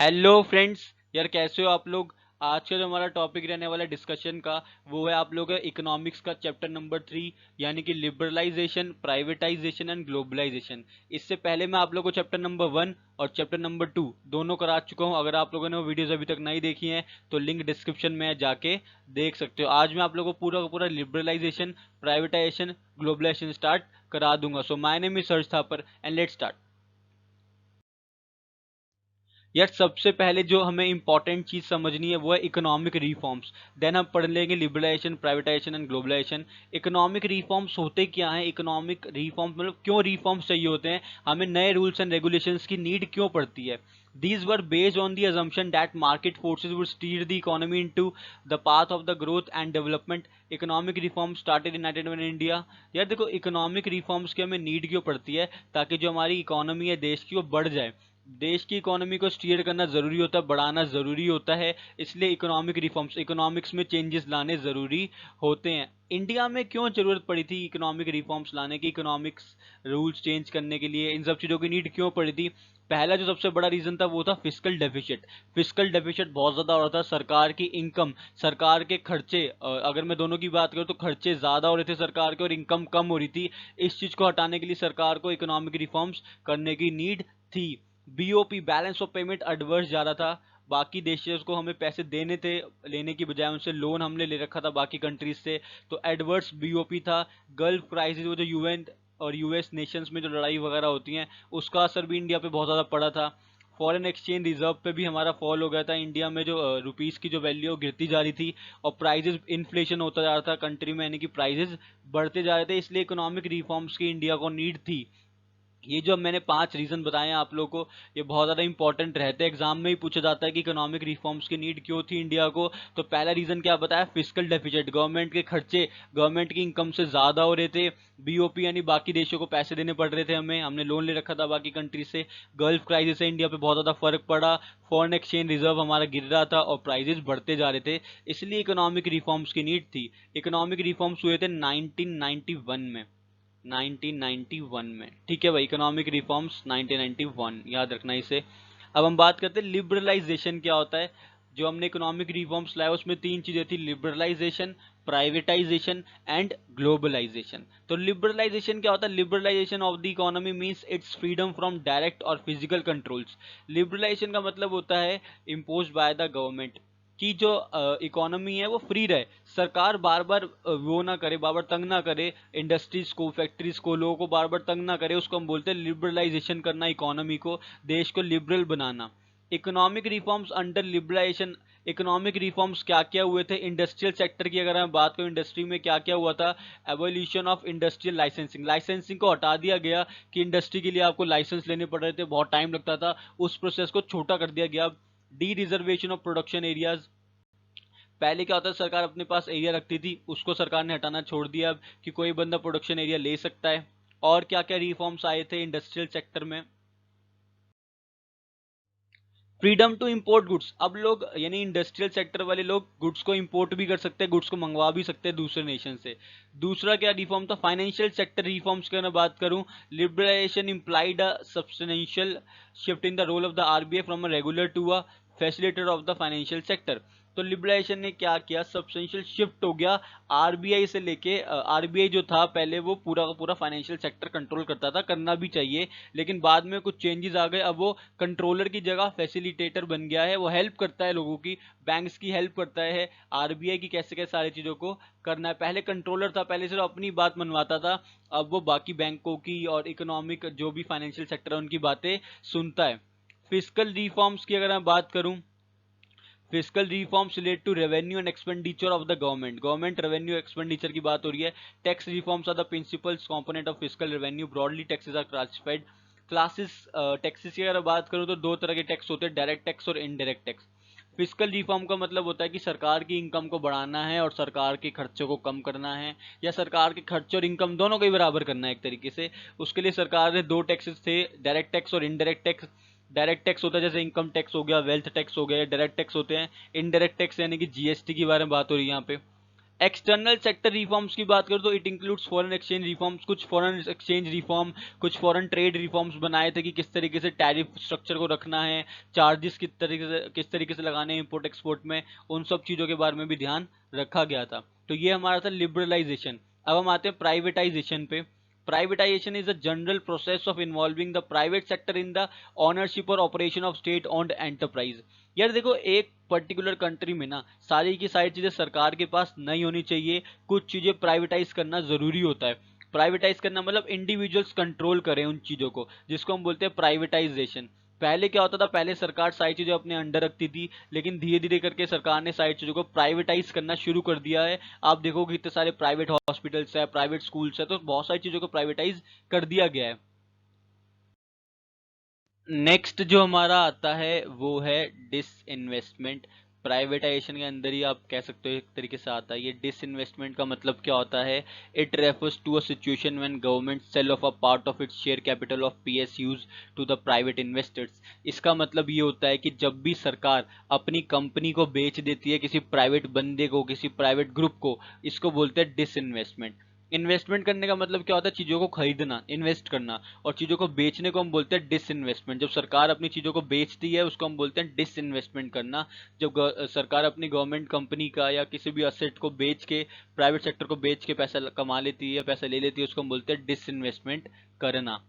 Hello friends. यार कैसे हो आप लोग। आज का जो हमारा टॉपिक रहने वाला डिस्कशन का वो है आप लोग इकोनॉमिक्स का चैप्टर नंबर 3 यानी कि लिबरलाइजेशन, प्राइवेटाइजेशन एंड ग्लोबलाइजेशन। इससे पहले मैं आप लोगों को चैप्टर नंबर 1 और चैप्टर नंबर 2 दोनों करा चुका हूं। अगर आप लोगों ने वो वीडियोस अभी तक नहीं देखी हैं तो लिंक डिस्क्रिप्शन में है, जाके देख सकते हो। आज मैं आप लोगों को पूरा का पूरा लिबरलाइजेशन, प्राइवेटाइजेशन, ग्लोबलाइजेशन स्टार्ट करा दूंगा। So my name is search Thapar and let's start. यार सबसे पहले जो हमें इंपॉर्टेंट चीज समझनी है वो है इकोनॉमिक रिफॉर्म्स। देन हम पढ़ लेंगे liberalisation, privatisation and globalisation. Economic reforms होते क्या हैं, इकोनॉमिक रिफॉर्म्स मतलब क्यों रिफॉर्म्स चाहिए होते हैं, हमें नए रूल्स एंड रेगुलेशंस की नीड क्यों पड़ती है। These were based on the assumption that market forces would steer the economy into the path of the growth and development. Economic reforms started in 1991 in India। यार देखो economic reforms की हमें need क्यों पड़ती है, ताकि जो हमारी इकोनॉमी है देश की वो बढ़ जाए। देश की इकोनॉमी को स्टीयर करना जरूरी होता है, बढ़ाना जरूरी होता है। इसलिए इकोनॉमिक रिफॉर्म्स, इकोनॉमिक्स में चेंजेस लाने जरूरी होते हैं। इंडिया में क्यों जरूरत पड़ी थी इकोनॉमिक रिफॉर्म्स लाने की, इकोनॉमिक्स रूल्स चेंज करने के लिए, इन सब चीजों की नीड क्यों पड़ी थी। पहला जो सबसे बड़ा रीजन था वो था फिस्कल डेफिसिट। फिस्कल डेफिसिट बहुत ज्यादा हो रहा था, सरकार की इनकम, सरकार के खर्चे, अगर मैं दोनों की बात करूं तो खर्चे ज्यादा हो रहे थे सरकार के और इनकम कम हो रही थी। इस चीज को हटाने के लिए सरकार को इकोनॉमिक रिफॉर्म्स करने की नीड थी। BOP, balance of payment adverse जा रहा था। बाकी देशों को हमें पैसे देने थे, लेने की बजाय उनसे लोन हमने ले रखा था बाकी कंट्रीज से, तो एडवर्स बीओपी था। गल्फ क्राइसिस, वो जो यूएन और यूएस नेशंस में जो लड़ाई वगैरह होती हैं उसका असर भी इंडिया पे बहुत ज़्यादा पड़ा था। फॉरेन एक्सचेंज रिजर्व पे भी हमारा फॉल हो गया था। इंडिया में जो रुपीस की जो वैल्यू गिरती जा रही थी और प्राइजेस, इन्फ्लेशन होता जा रहा था कंट्री में, यानी कि प्राइजेस बढ़ते जा रहे थे। इसलिए इकोनॉमिक रिफॉर्म्स की इंडिया को नीड थी। ये जो मैंने 5 रीजन बताए हैं आप लोगों को, ये बहुत ज्यादा इंपॉर्टेंट रहते हैं। एग्जाम में ही पूछा जाता है कि इकोनॉमिक रिफॉर्म्स की नीड क्यों थी इंडिया को। तो पहला रीजन क्या बताया, फिस्कल डेफिसिट, गवर्नमेंट के खर्चे गवर्नमेंट की इनकम से ज्यादा हो रहे थे। बीओपी यानी बाकी देशों को पैसे देने पड़ रहे थे हमें, हमने लोन ले रखा था बाकी कंट्री से। गल्फ क्राइसिस से इंडिया पे बहुत ज्यादा फर्क पड़ा। फॉरेन एक्सचेंज रिजर्व हमारा गिर रहा था और प्राइजेस बढ़ते जा रहे थे। इसलिए इकोनॉमिक रिफॉर्म्स की नीड थी। इकोनॉमिक रिफॉर्म्स हुए थे 1991 में, 1991 में। ठीक है भाई, इकोनॉमिक रिफॉर्म्स 1991, याद रखना इसे। अब हम बात करते हैं लिबरलाइजेशन क्या होता है। जो हमने इकोनॉमिक रिफॉर्म्स लाया उसमें 3 चीजें थी, लिबरलाइजेशन, प्राइवेटाइजेशन एंड ग्लोबलाइजेशन। तो लिबरलाइजेशन क्या होता है, liberalisation of the economy means it's freedom from direct और फिजिकल कंट्रोल्स। लिबरलाइजेशन का मतलब होता है इम्पोज्ड बाय द गवर्नमेंट, कि जो इकोनॉमी है वो फ्री रहे, सरकार बार बार वो ना करे, बार बार तंग ना करे इंडस्ट्रीज को, फैक्ट्रीज को, लोगों को बार बार तंग ना करे। उसको हम बोलते हैं लिबरलाइजेशन करना, इकोनॉमी को, देश को लिबरल बनाना। Economic reforms under liberalisation, economic reforms क्या क्या हुए थे इंडस्ट्रियल सेक्टर की अगर मैं बात करूं, इंडस्ट्री में क्या क्या हुआ था। Evolution of industrial licensing, licensing को हटा दिया गया कि इंडस्ट्री के लिए आपको लाइसेंस लेने पड़ रहे थे, बहुत टाइम लगता था, उस प्रोसेस को छोटा कर दिया गया। D reservation of production areas, पहले क्या होता है सरकार अपने पास एरिया रखती थी, उसको सरकार ने हटाना छोड़ दिया अब, कि कोई बंदा प्रोडक्शन एरिया ले सकता है। और क्या क्या रिफॉर्म्स आए थे इंडस्ट्रियल सेक्टर में, फ्रीडम टू इंपोर्ट गुड्स, अब लोग यानी इंडस्ट्रियल सेक्टर वाले लोग गुड्स को इंपोर्ट भी कर सकते हैं, गुड्स को मंगवा भी सकते हैं दूसरे नेशन से। दूसरा क्या रिफॉर्म था, फाइनेंशियल सेक्टर रिफॉर्म्स की मैं बात करूं, liberalisation implied a substantial shift in the role of the RBI from a regular to a facilitator of the financial sector. तो लिबरलाइजेशन ने क्या किया, सब्सटेंशियल शिफ्ट हो गया आरबीआई से लेके, आरबीआई जो था पहले वो पूरा का पूरा फाइनेंशियल सेक्टर कंट्रोल करता था, करना भी चाहिए, लेकिन बाद में कुछ चेंजेस आ गए। अब वो कंट्रोलर की जगह फैसिलिटेटर बन गया है, वो हेल्प करता है लोगों की, बैंक्स की हेल्प करता है, आरबीआई की कैसे कैसे सारी चीजों को करना है। पहले कंट्रोलर था, पहले सिर्फ अपनी बात मनवाता था, अब वो बाकी बैंकों की और इकोनॉमिक जो भी फाइनेंशियल सेक्टर है उनकी बातें सुनता है। फिजिकल रिफॉर्म्स की अगर मैं बात करूं, physical reforms relate to revenue and expenditure of the government, government revenue expenditure की बात हो रही है। Tax reforms are the principal component of physical revenue, broadly taxes are classified. Classes, taxes की अगर बात करूं तो 2 तरह के टैक्स होते हैं, डायरेक्ट टैक्स और इनडायरेक्ट टैक्स। फिजिकल रिफॉर्म का मतलब होता है कि सरकार की इनकम को बढ़ाना है और सरकार के खर्चों को कम करना है, या सरकार के खर्चे और इनकम दोनों को ही बराबर करना है एक तरीके से। उसके लिए सरकार ने 2 टैक्सेस थे, डायरेक्ट टैक्स और इनडायरेक्ट टैक्स। डायरेक्ट टैक्स होता है जैसे इनकम टैक्स हो गया, वेल्थ टैक्स हो गया, डायरेक्ट टैक्स होते हैं। इनडायरेक्ट टैक्स यानी कि जीएसटी के बारे में बात हो रही है यहाँ पे। एक्सटर्नल सेक्टर रिफॉर्म्स की बात करूँ तो it includes foreign exchange reforms, कुछ फॉरेन एक्सचेंज रिफॉर्म, कुछ फॉरेन ट्रेड रिफॉर्म्स बनाए थे कि किस तरीके से टैरिफ स्ट्रक्चर को रखना है, चार्जेस किस तरीके से लगाने हैं इंपोर्ट एक्सपोर्ट में, उन सब चीज़ों के बारे में भी ध्यान रखा गया था। तो ये हमारा था लिबरलाइजेशन। अब हम आते हैं प्राइवेटाइजेशन पे। Privatization is a general process of involving the private sector in the ownership और operation of state owned enterprise। यार देखो, एक पर्टिकुलर कंट्री में ना सारी की सारी चीजें सरकार के पास नहीं होनी चाहिए, कुछ चीजें प्राइवेटाइज करना जरूरी होता है। प्राइवेटाइज करना मतलब इंडिविजुअल्स कंट्रोल करें उन चीजों को, जिसको हम बोलते हैं प्राइवेटाइजेशन। पहले क्या होता था, पहले सरकार सारी चीजें अपने अंडर रखती थी, लेकिन धीरे धीरे करके सरकार ने सारी चीजों को प्राइवेटाइज करना शुरू कर दिया है। आप देखोगे इतने सारे प्राइवेट हॉस्पिटल्स है, प्राइवेट स्कूल्स है, तो बहुत सारी चीजों को प्राइवेटाइज कर दिया गया है। नेक्स्ट जो हमारा आता है वो है डिसइन्वेस्टमेंट। प्राइवेटाइजेशन के अंदर ही आप कह सकते हो एक तरीके से आता है ये। डिसइन्वेस्टमेंट का मतलब क्या होता है? It refers to a situation when government sell of a part of its share capital of PSUs to the private investors. इसका मतलब ये होता है कि जब भी सरकार अपनी कंपनी को बेच देती है किसी प्राइवेट बंदे को, किसी प्राइवेट ग्रुप को, इसको बोलते हैं डिसइन्वेस्टमेंट। इन्वेस्टमेंट करने का मतलब क्या होता है? चीजों को खरीदना, इन्वेस्ट करना। और चीजों को बेचने को हम बोलते हैं डिसइन्वेस्टमेंट। जब सरकार अपनी चीजों को बेचती है उसको हम बोलते हैं डिसइन्वेस्टमेंट करना। जब सरकार अपनी गवर्नमेंट कंपनी का या किसी भी असेट को बेच के, प्राइवेट सेक्टर को बेच के पैसा कमा लेती है या पैसा ले लेती है, उसको हम बोलते हैं डिसइन्वेस्टमेंट करना।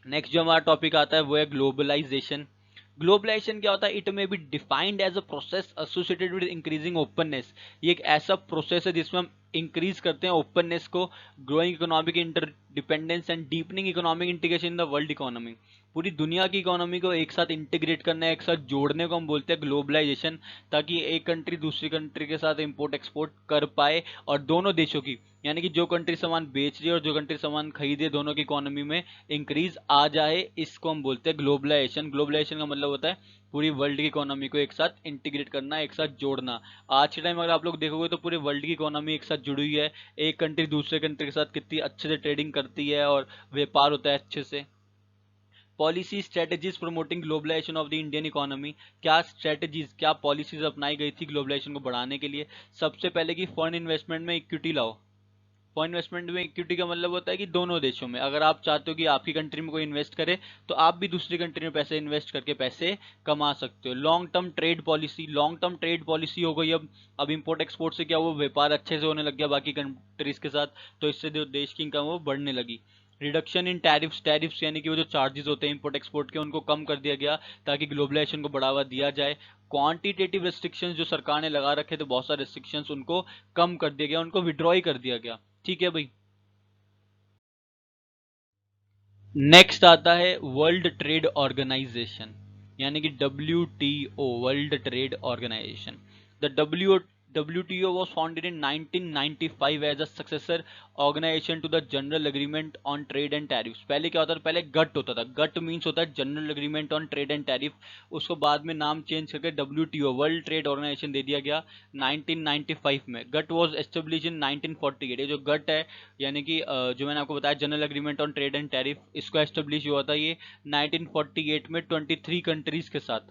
नेक्स्ट जो हमारा टॉपिक आता है वो है ग्लोबलाइजेशन। ग्लोबलाइजेशन क्या होता है? It may be defined as a process associated with increasing openness. ये एक ऐसा प्रोसेस है जिसमें हम इंक्रीज करते हैं ओपननेस को, growing economic interdependence and deepening economic integration in the world economy. पूरी दुनिया की इकोनॉमी को एक साथ इंटीग्रेट करना है, एक साथ जोड़ने को हम बोलते हैं ग्लोबलाइजेशन, ताकि एक कंट्री दूसरी कंट्री के साथ इंपोर्ट एक्सपोर्ट कर पाए और दोनों देशों की, यानी कि जो कंट्री सामान बेच रही है और जो कंट्री सामान खरीद रही है, दोनों की इकोनॉमी में इंक्रीज आ जाए। इसको हम बोलते हैं ग्लोबलाइजेशन। ग्लोबलाइजेशन का मतलब होता है पूरी वर्ल्ड की इकोनॉमी को एक साथ इंटीग्रेट करना, एक साथ जोड़ना। आज के टाइम अगर आप लोग देखोगे तो पूरे वर्ल्ड की इकोनॉमी एक साथ जुड़ी हुई है। एक कंट्री दूसरे कंट्री के साथ कितनी अच्छे से ट्रेडिंग करती है और व्यापार होता है अच्छे से। Policy strategies promoting globalisation of the Indian economy. क्या स्ट्रेटेजीज, क्या पॉलिसीज अपनाई गई थी ग्लोबलाइजेशन को बढ़ाने के लिए? सबसे पहले कि फॉरेन इन्वेस्टमेंट में इक्विटी लाओ। फॉरेन इन्वेस्टमेंट में इक्विटी का मतलब होता है कि दोनों देशों में, अगर आप चाहते हो कि आपकी कंट्री में कोई इन्वेस्ट करे तो आप भी दूसरी कंट्री में पैसे इन्वेस्ट करके पैसे कमा सकते हो। Long term trade policy, long term trade policy हो गई अब इंपोर्ट एक्सपोर्ट से क्या वो व्यापार अच्छे से होने लग गया बाकी कंट्रीज के साथ, तो इससे जो देश की इनकम वो बढ़ने लगी। रिडक्शन इन टैरिफ्स, टैरिफ्स यानी कि वो जो चार्जेस होते हैं इंपोर्ट एक्सपोर्ट के उनको कम कर दिया गया ताकि ग्लोबलाइजेशन को बढ़ावा दिया जाए। क्वांटिटेटिव रेस्ट्रिक्शंस जो सरकार ने लगा रखे थे, बहुत सारे रेस्ट्रिक्शंस, उनको कम कर दिया गया, उनको विड्रॉ ही कर दिया गया। ठीक है भाई। नेक्स्ट आता है वर्ल्ड ट्रेड ऑर्गेनाइजेशन, यानी कि WTO, world trade organisation. The WTO was founded in 1995 as a successor organization to the General Agreement on Trade and Tariffs। पहले क्या होता था? पहले गट होता था। गट मीन्स होता है general agreement on trade and tariff. उसको बाद में नाम चेंज करके WTO, वर्ल्ड ट्रेड ऑर्गेनाइजेशन दे दिया गया 1995 में। गट वॉज एस्टेब्लिश इन 1948। ये जो गट है, यानी कि जो मैंने आपको बताया general agreement on trade and tariff, इसको एस्टेब्लिश हुआ था ये 1948 में 23 कंट्रीज के साथ।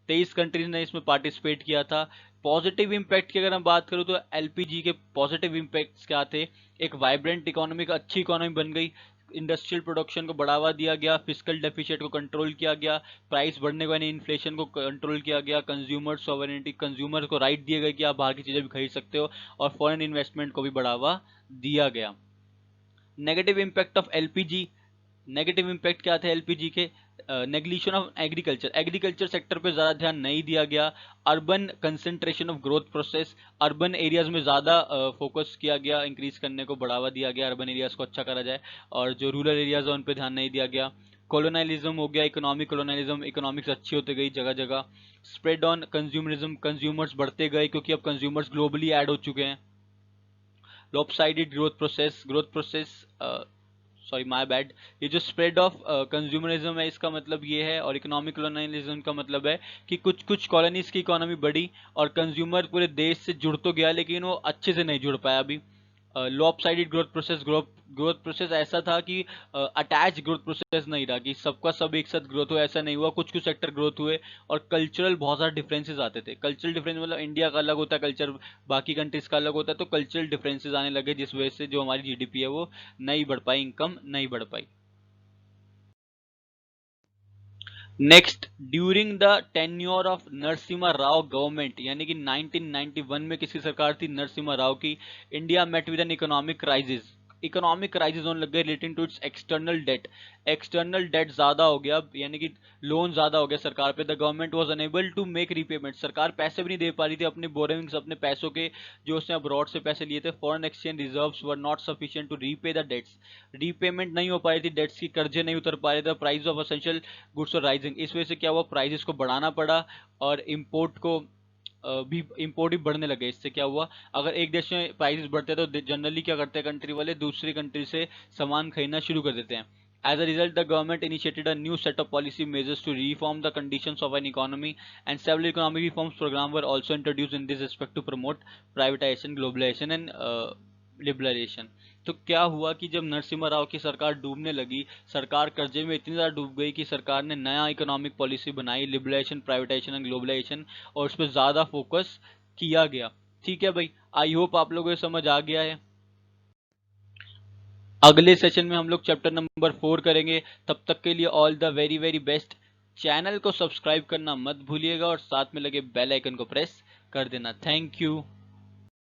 23 कंट्रीज ने इसमें पार्टिसिपेट किया था। पॉजिटिव इम्पैक्ट की अगर हम बात करूं तो एलपीजी के पॉजिटिव इम्पैक्ट्स क्या थे? एक वाइब्रेंट इकोनॉमी, अच्छी इकोनॉमी बन गई, इंडस्ट्रियल प्रोडक्शन को बढ़ावा दिया गया, फिजिकल डेफिसिट को कंट्रोल किया गया, प्राइस बढ़ने को यानी इन्फ्लेशन को कंट्रोल किया गया, कंज्यूमर सॉवरेनिटी, कंज्यूमर को राइट दिए गए कि आप बाहर की चीजें भी खरीद सकते हो, और फॉरेन इन्वेस्टमेंट को भी बढ़ावा दिया गया। Negative impact of LPG. Negative impact क्या थे एलपीजी के? नेग्लिशन ऑफ एग्रीकल्चर, एग्रीकल्चर सेक्टर पे ज़्यादा ध्यान नहीं दिया गया। Urban concentration of growth process, urban areas में ज़्यादा फोकस किया गया, इंक्रीज करने को बढ़ावा दिया गया, अर्बन एरियाज को अच्छा करा जाए, और जो रूरल एरियाज है उन पे ध्यान नहीं दिया गया। कॉलोनाइलिज्म हो गया, इकोनॉमिक कॉलोनाइलिज्म, इकोनॉमिक्स अच्छी होती गई जगह जगह। स्प्रेड ऑन कंज्यूमरिज्म, कंज्यूमर्स बढ़ते गए क्योंकि अब कंज्यूमर्स ग्लोबली ऐड हो चुके हैं। Lopsided growth process, sorry my bad, ये जो स्प्रेड ऑफ कंज्यूमरिज्म है इसका मतलब ये है, और इकोनॉमिक कॉलोनाइलिज्म का मतलब है कि कुछ कुछ कॉलोनीज की इकोनॉमी बढ़ी और कंज्यूमर पूरे देश से जुड़ तो गया लेकिन वो अच्छे से नहीं जुड़ पाया अभी। लॉपसाइडेड ग्रोथ प्रोसेस ऐसा था कि अटैच ग्रोथ प्रोसेस नहीं रहा कि सबका सब एक साथ ग्रोथ हो, ऐसा नहीं हुआ। कुछ कुछ सेक्टर ग्रोथ हुए और कल्चरल बहुत सारे डिफरेंसेस आते थे। कल्चरल डिफरेंस मतलब इंडिया का अलग होता है कल्चर, बाकी कंट्रीज का अलग होता है, तो कल्चरल डिफरेंसेस आने लगे जिस वजह से जो हमारी जीडीपी है वो नहीं बढ़ पाई, इनकम नहीं बढ़ पाई। Next, during the tenure of Narasimha Rao government, यानी कि 1991 में किसकी सरकार थी? नरसिम्हा राव की। India met with an economic crisis, economic crisis होने लग गए relating to its external debt. External debt ज्यादा हो गया, यानी कि लोन ज्यादा हो गया सरकार पे। The government was unable to make repayment, सरकार पैसे भी नहीं दे पा रही थी अपने बोरोइंग्स, अपने पैसों के जो उसने अब्रॉड से पैसे लिए थे। Foreign exchange reserves were not sufficient to repay the debts, repayment नहीं हो पा रही थी डेट्स की, कर्जे नहीं उतर पा रहे थे। प्राइस ऑफ एसेंशियल गुड्स और राइजिंग, इस वजह से क्या हुआ, प्राइसेस को बढ़ाना पड़ा और इम्पोर्ट को भी इम्पोर्ट भी बढ़ने लगे। इससे क्या हुआ, अगर एक देश में प्राइसेस बढ़ते हैं तो जनरली क्या करते हैं कंट्री वाले, दूसरी कंट्री से सामान खरीदना शुरू कर देते हैं। As a result, the government initiated a new set of policy measures to reform the conditions of an economy, and several economic reforms programs were also introduced in this respect to promote privatization, globalization, and liberalisation. तो क्या हुआ कि जब नरसिम्हा राव की सरकार डूबने लगी, सरकार कर्जे में इतनी ज़्यादा डूब गई कि सरकार ने नया इकोनॉमिक पॉलिसी बनाई, लिबरलाइजेशन, प्राइवेटाइजेशन एंड ग्लोबलाइजेशन, और उस पर ज़्यादा फोकस किया गया। ठीक है भाई, आई होप आप लोगों को समझ आ गया है। अगले सेशन में हम लोग चैप्टर नंबर 4 करेंगे। तब तक के लिए all the very very best. Channel को सब्सक्राइब करना मत भूलिएगा और साथ में लगे बेल आइकन को प्रेस कर देना। Thank you.